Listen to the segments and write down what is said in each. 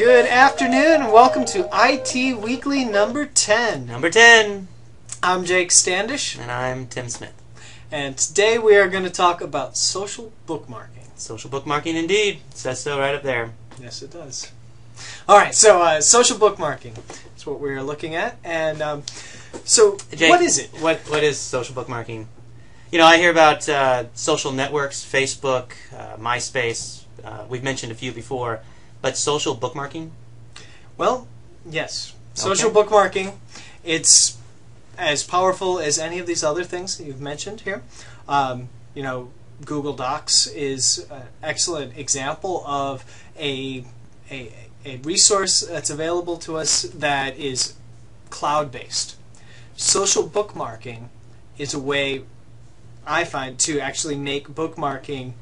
Good afternoon and welcome to IT Weekly number 10. Number 10. I'm Jake Standish. And I'm Tim Smith. And today we are going to talk about social bookmarking. Social bookmarking indeed. It says so right up there. Yes, it does. Alright, so social bookmarking is what we're looking at. And so Jake, what is it? What is social bookmarking? You know, I hear about social networks, Facebook, MySpace. We've mentioned a few before. But social bookmarking? Well, yes. Social bookmarking, it's as powerful as any of these other things that you've mentioned here. You know, Google Docs is an excellent example of a resource that's available to us that is cloud-based. Social bookmarking is a way, I find, to actually make bookmarking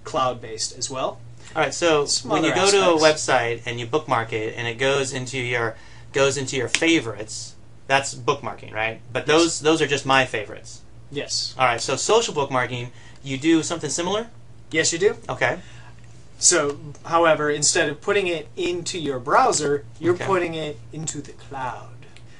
cloud-based as well. All right, so when you go to a website and you bookmark it and it goes into your favorites, that's bookmarking, right? But those are just my favorites. Yes. All right, so social bookmarking, you do something similar? Yes, you do. Okay. So, however, instead of putting it into your browser, you're putting it into the cloud.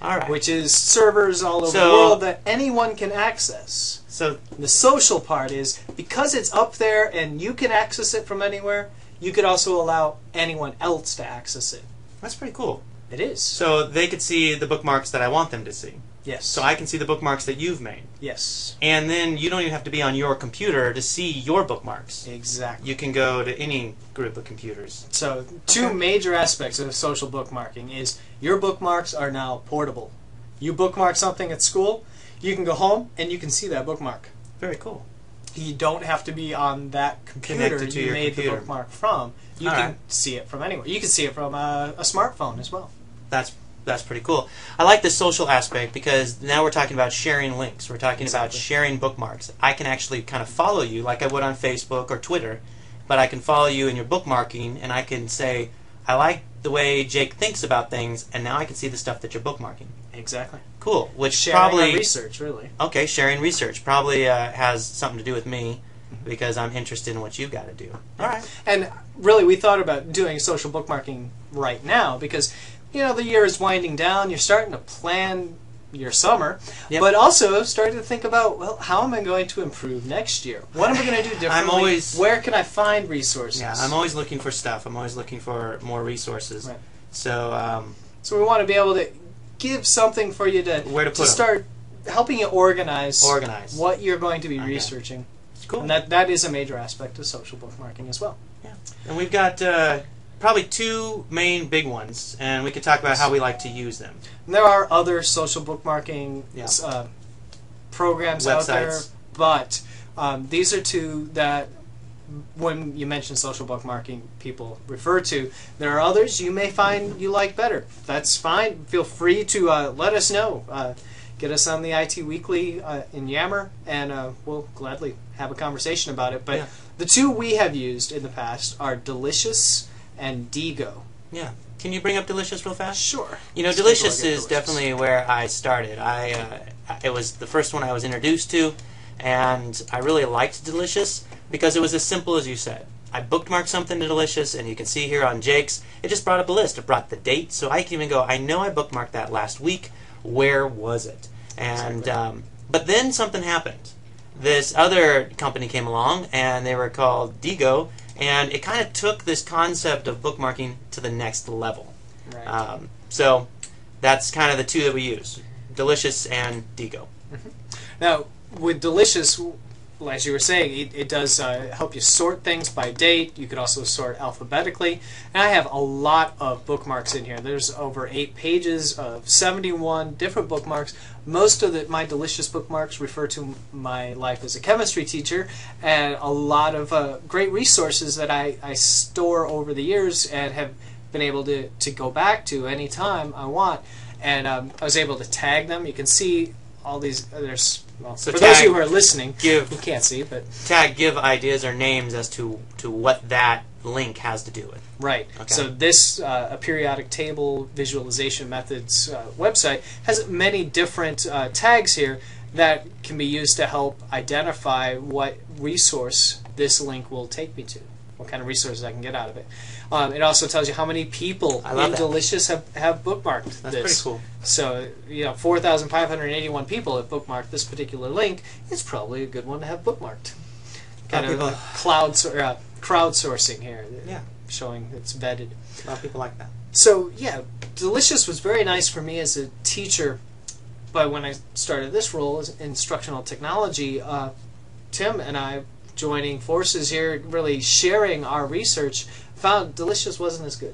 All right. Which is servers all over the world that anyone can access. So the social part is, because it's up there and you can access it from anywhere, you could also allow anyone else to access it. That's pretty cool. It is. So they could see the bookmarks that I want them to see. Yes. So I can see the bookmarks that you've made. Yes. And then you don't even have to be on your computer to see your bookmarks. Exactly. You can go to any group of computers. So two major aspects of social bookmarking is your bookmarks are now portable. You bookmark something at school, you can go home and you can see that bookmark. Very cool. You don't have to be on that computer you made the bookmark from. You can see it from anywhere. You can see it from a smartphone as well. That's pretty cool. I like the social aspect because now we're talking about sharing links. We're talking about sharing bookmarks. I can actually kind of follow you like I would on Facebook or Twitter, but I can follow you in your bookmarking and I can say, I like the way Jake thinks about things, and now I can see the stuff that you're bookmarking. Exactly. Cool. Which sharing research, really. Okay, sharing research probably has something to do with me because I'm interested in what you've got to do. All right. And really, we thought about doing social bookmarking right now because, you know, the year is winding down. You're starting to plan your summer, but also starting to think about, well, how am I going to improve next year? What am I going to do differently? Where can I find resources? Yeah, I'm always looking for stuff. I'm always looking for more resources. Right. So, so we want to be able to give something for you to start helping you organize what you're going to be researching. Cool. And that is a major aspect of social bookmarking as well. Yeah. And we've got probably two main big ones, and we can talk about how we like to use them. And there are other social bookmarking programs out there, but these are two that, when you mention social bookmarking, people refer to. There are others you may find you like better. That's fine. Feel free to let us know. Get us on the IT Weekly in Yammer, and we'll gladly have a conversation about it. But the two we have used in the past are Delicious and diigo. Yeah. Can you bring up Delicious real fast? Sure. You know, Delicious is definitely where I started. It was the first one I was introduced to, and I really liked Delicious because it was as simple as you said. I bookmarked something to Delicious, and you can see here on Jake's, it just brought up a list. It brought the date, so I can even go, I know I bookmarked that last week. Where was it? And but then something happened. This other company came along, and they were called diigo, and it kind of took this concept of bookmarking to the next level. Right. So that's kind of the two that we use, Delicious and diigo. Now, with Delicious, as you were saying, it does help you sort things by date. You could also sort alphabetically. And I have a lot of bookmarks in here. There's over 8 pages of 71 different bookmarks. Most of my Delicious bookmarks refer to my life as a chemistry teacher, and a lot of great resources that I store over the years and have been able to go back to anytime I want. And I was able to tag them. You can see all these. Well, so for those of you who are listening, you can't see, but give ideas or names as to what that link has to do with. Right. Okay. So this a periodic table visualization methods website has many different tags here that can be used to help identify what resource this link will take me to. what kind of resources I can get out of it. It also tells you how many people in Delicious have bookmarked That's this. pretty cool. So, 4,581 people have bookmarked this particular link. It's probably a good one to have bookmarked. Kind of crowdsourcing here. Yeah. Showing it's vetted. A lot of people like that. So, yeah, Delicious was very nice for me as a teacher, but when I started this role as instructional technology, Tim and I joining forces here, really sharing our research, found Delicious wasn't as good.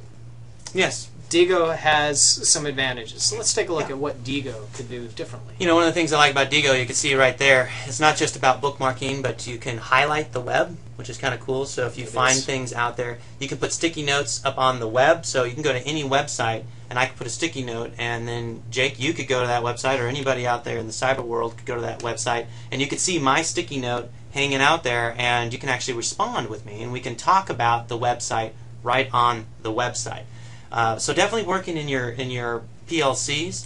Yes. diigo has some advantages. So let's take a look at what diigo could do differently. One of the things I like about diigo, you can see right there, it's not just about bookmarking, but you can highlight the web, which is kind of cool. So if you find things out there, you can put sticky notes up on the web. So you can go to any website, and I could put a sticky note, and then Jake, you could go to that website, or anybody out there in the cyber world could go to that website, and you could see my sticky note hanging out there, and you can actually respond with me, and we can talk about the website right on the website. So definitely working in your PLCs.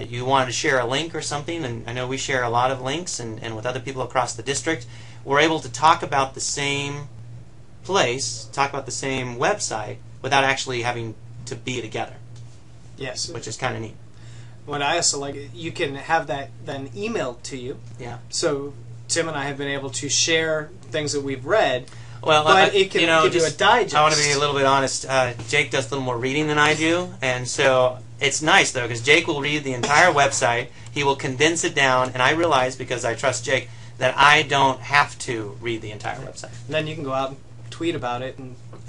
You wanted to share a link or something, and I know we share a lot of links, and with other people across the district, we're able to talk about the same place, talk about the same website, without actually having to be together. Yes. Which is kind of neat. What I also like, you can have that then emailed to you. Yeah. So Tim and I have been able to share things that we've read. Well, but it can give you a digest. I want to be a little bit honest. Jake does a little more reading than I do, and so it's nice though, because Jake will read the entire website. He will condense it down, and I realize, because I trust Jake, that I don't have to read the entire website. And then you can go out and tweet about it,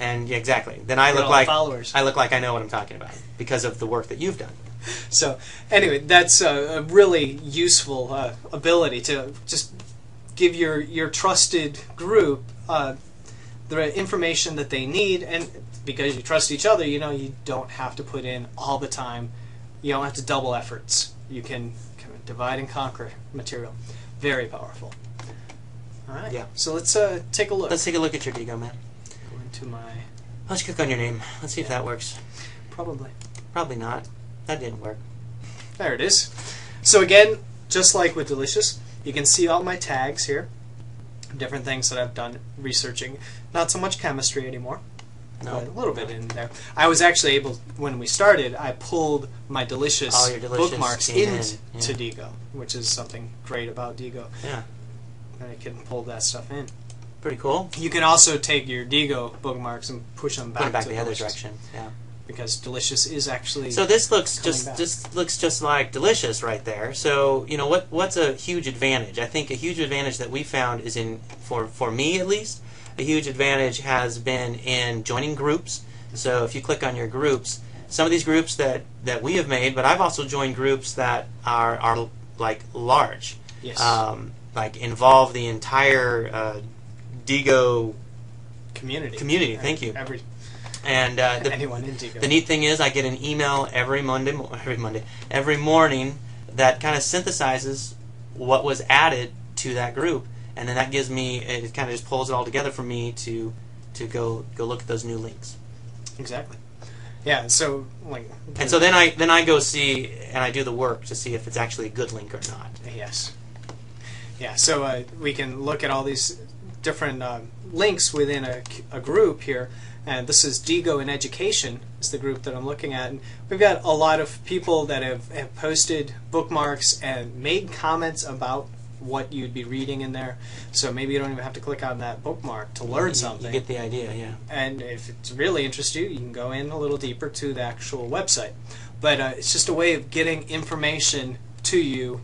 and yeah, exactly. Then I look like I know what I'm talking about because of the work that you've done. So anyway, that's a really useful ability to just give your trusted group the information that they need, and because you trust each other, you don't have to put in all the time. You don't have to double efforts. You can kind of divide and conquer material. Very powerful. All right. Yeah. So let's take a look. Let's take a look at your diigo, man. Go into my. Let's click on your name. Let's see if that works. Probably. Probably not. That didn't work. There it is. So again, just like with Delicious, you can see all my tags here. Different things that I've done researching. Not so much chemistry anymore. No. But a little bit in there. I was actually able, when we started, I pulled my Delicious bookmarks into diigo, which is something great about diigo. Yeah. And I can pull that stuff in. Pretty cool. You can also take your diigo bookmarks and push them back, to the other direction. Yeah. Because Delicious is actually. So this looks just like Delicious right there. So what's a huge advantage? I think a huge advantage that we found is for me at least, a huge advantage has been in joining groups. So if you click on your groups, some of these groups that we have made, but I've also joined groups that are like large. Yes. Like involve the entire diigo community. Thank you. And anyone in diigo. The neat thing is, I get an email every morning that kind of synthesizes what was added to that group, and then that gives me, it kind of just pulls it all together for me to go look at those new links. Exactly. Yeah. So and so then I go see, and I do the work to see if it's actually a good link or not. Yes. Yeah. So we can look at all these different links within a group here. And this is diigo in Education, is the group that I'm looking at. And we've got a lot of people that have posted bookmarks and made comments about what you'd be reading in there. So maybe you don't even have to click on that bookmark to learn something. You get the idea, yeah. And if it really interests you, you can go in a little deeper to the actual website. But it's just a way of getting information to you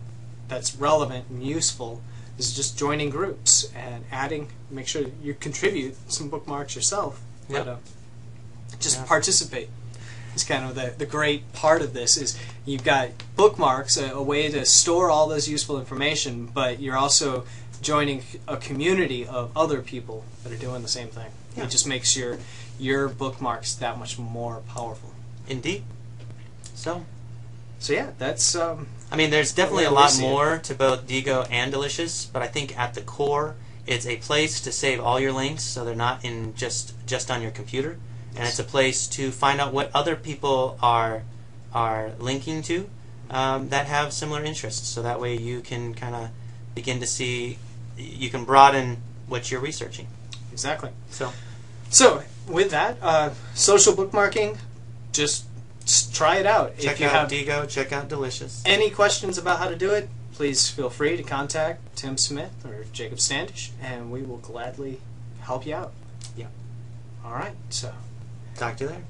that's relevant and useful. Is just joining groups and adding, make sure you contribute some bookmarks yourself. But just participate. It's kind of the great part of this is you've got bookmarks, a way to store all this useful information, but you're also joining a community of other people that are doing the same thing. Yeah. It just makes your bookmarks that much more powerful. Indeed. So yeah, that's. I mean, there's definitely a lot more to both diigo and Delicious, but I think at the core, it's a place to save all your links, so they're not in just on your computer, and it's a place to find out what other people are linking to that have similar interests. So that way you can kind of begin to see, you can broaden what you're researching. Exactly. So So with that, social bookmarking, just try it out. Check if you out have diigo, check out Delicious. any questions about how to do it, please feel free to contact Tim Smith or Jacob Standish, and we will gladly help you out. Yeah. All right, so Talk to you there.